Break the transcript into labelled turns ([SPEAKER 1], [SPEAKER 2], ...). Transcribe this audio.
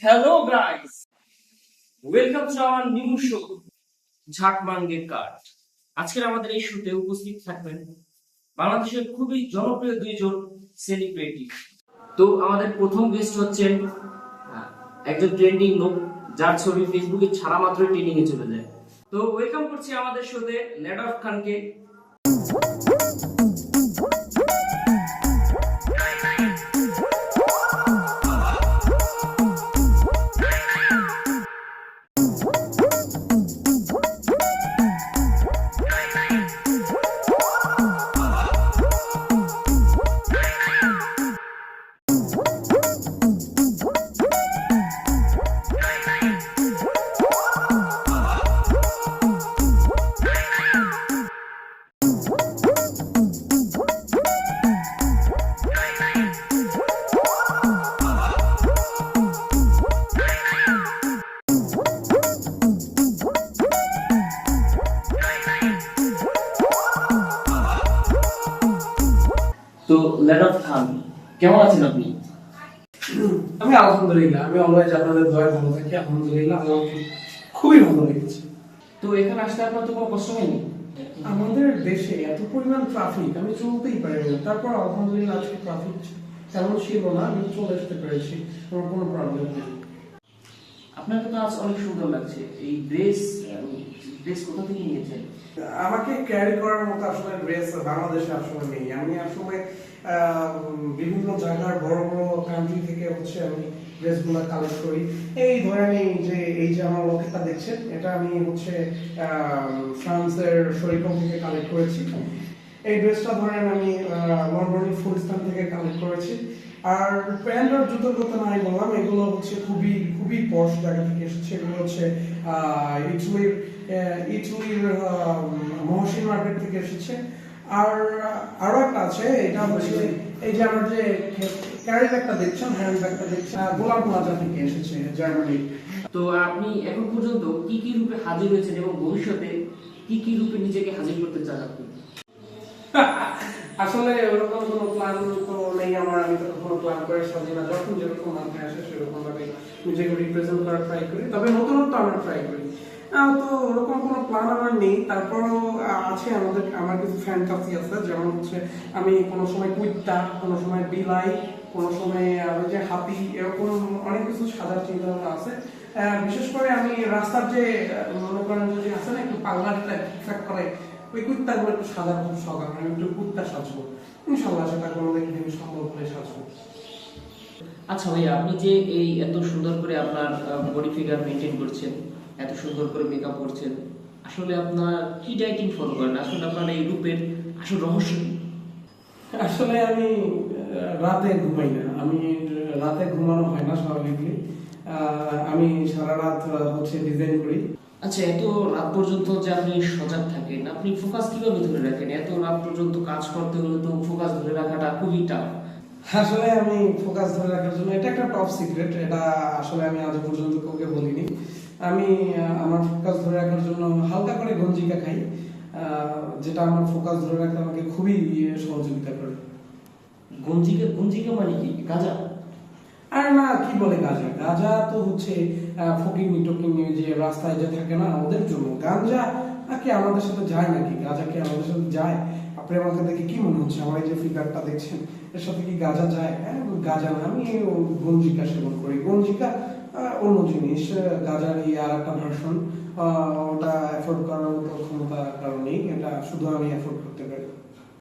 [SPEAKER 1] Hello guys, welcome to our new show ঝাটমাঙ্গের card. আজকের আমাদের এই শোতে উপস্থিত থাকবেন বাংলাদেশের খুবই জনপ্রিয় দুইজন সেলিব্রিটি। তো আমাদের প্রথম গেস্ট হচ্ছেন একজন ট্রেন্ডিং লোক, যার ছবি ফেসবুকে ছাড়া মাত্রই ট্রেন্ডিং এ চলে যায়। তো ওয়েলকাম করছি আমাদের শোতে নেডফ খানকে। তো নেডফ খান, কেমন আছেন আপনি?
[SPEAKER 2] আমি আলহামদুলিল্লাহ, আমি অলওয়েজ আপনাদের দয়ায় ভালো থাকি। আলহামদুলিল্লাহ, আমার খুবই ভালো লেগেছে।
[SPEAKER 1] তো এখানে আসতে আপনার তো কোনো কষ্ট হয়নি?
[SPEAKER 2] আমাদের দেশে এত পরিমাণ ট্রাফিক, আমি চলতেই পারি না। তারপর আলহামদুলিল্লাহ আজকে ট্রাফিক তেমন ছিল না, আমি চলে আসতে পেরেছি, আমার কোনো প্রবলেম নেই।
[SPEAKER 1] আপনাকে তো আজ অনেক সুন্দর লাগছে। এই ড্রেস কোথা থেকে নিয়েছেন?
[SPEAKER 2] আমাকে ক্যারি করার মতো আসলে ড্রেস বাংলাদেশে আসলে নেই। আমি আসলে বিভিন্ন জায়গার বড় বড় কান্ট্রি থেকে আমি ড্রেসগুলো কালেক্ট করি। এই ধরেন এই যে আমার লকেটটা দেখছেন, এটা আমি ফ্রান্সের শরীফল থেকে কালেক্ট করেছি। এই ড্রেসটা ধরেন আমি লন্ডনের ফুলস্তান থেকে কালেক্ট করেছি। আর প্যান্ট আর জুতোর কথা নাই বললাম, এগুলো খুবই খুবই পশ জায়গা থেকে এসেছে। এগুলো ইটালির মহসিন মার্কেট থেকে এসেছে। আর আরো একটা আছে, এটা এই যে আমার যে ক্যারি ব্যাগটা দেখছেন, হ্যান্ড ব্যাগটা দেখছেন, গোলাপ প্লাজা থেকে এসেছে, জার্মানি।
[SPEAKER 1] তো আপনি এখন পর্যন্ত কি কি রূপে হাজির হয়েছেন এবং ভবিষ্যতে কি কি রূপে নিজেকে হাজির করতে চান আপনি?
[SPEAKER 2] আসলে ওরকম কোনো প্ল্যান তো নেই আমার। আমি তো কখনো প্ল্যান করে সাজি না, যখন যেরকম মাথায় আসে সেরকম ভাবে নিজেকে রিপ্রেজেন্ট করার ট্রাই করি। তবে নতুনত্ব আমরা ট্রাই করি। তো ওরকম কোনো প্ল্যান আমার নেই। তারপরও আছে আমার কিছু ফ্যান্টাসি আছে, যেমন আমি কোনো সময় কুইত্তা, কোনো সময় বিলাই, কোনো সময় যে হাতি, এরকম অনেক কিছু সাজার চিন্তা ভাবনা আছে। বিশেষ করে আমি রাস্তার যে মনে করেন যদি আছে না একটু পাল্লাটা ঠিকঠাক করে, ওই কুত্তাগুলো একটু সাজার খুব শখ। আমি একটু কুত্তা সাজবো, ইনশাল্লাহ সেটা কোনো দিন সম্ভব হলে সাজবো।
[SPEAKER 1] আচ্ছা ভাইয়া, আপনি যে এই এত সুন্দর করে আপনার বডি ফিগার মেনটেন করছেন, এত সুন্দর করে মেকআপ করছেন, আসলে আপনার কি ডায়েটিং ফলো করেন? আসলে আপনার এই রূপের আসল রহস্য কি?
[SPEAKER 2] আসলে আমি রাতে ঘুমাই না। আমি রাতে ঘুমানো হয় না স্বাভাবিকলি। আমি সারা রাত ডিজাইন করি।
[SPEAKER 1] আচ্ছা, এত রাত পর্যন্ত যে আপনি সজাগ থাকেন, আপনি ফোকাস কিভাবে ধরে রাখেন? এত রাত পর্যন্ত কাজ করতে হলে তো ফোকাস ধরে রাখাটা খুবই টাফ।
[SPEAKER 2] আসলে আমি ফোকাস ধরে রাখার জন্য, এটা একটা টপ সিক্রেট, এটা আসলে আমি আজ পর্যন্ত কাউকে বলিনি। আমি আমার ফোকাস ধরে রাখার জন্য হালকা করে গঞ্জিকা খাই, যেটা আমার ফোকাস ধরে রাখতে আমাকে খুবই সহযোগিতা করে।
[SPEAKER 1] গঞ্জিকা গঞ্জিকা মানে কি? গাঁজা?
[SPEAKER 2] আর না, কি বলে গাঁজা? গাঁজা তো ফকিন্নি টকিন্নি যে রাস্তায় যে থাকে না, ওদের জন্য। গাঁজা কি আমাদের সাথে যায় নাকি? গাঁজা কি আমাদের সাথে যায়? আপনি আমাকে দেখে কি মনে হচ্ছে? আমার এই যে ফিগারটা দেখছেন, এর সাথে কি গাঁজা যায়? গাঁজা না, আমি গঞ্জিকা সেবন করি। গঞ্জিকা অন্য জিনিস, গাঁজারই আর একটা ভার্সন। ওটা অ্যাফোর্ড করার মতো ক্ষমতা কারণ নেই, এটা শুধু আমি অ্যাফোর্ড করতে পারি।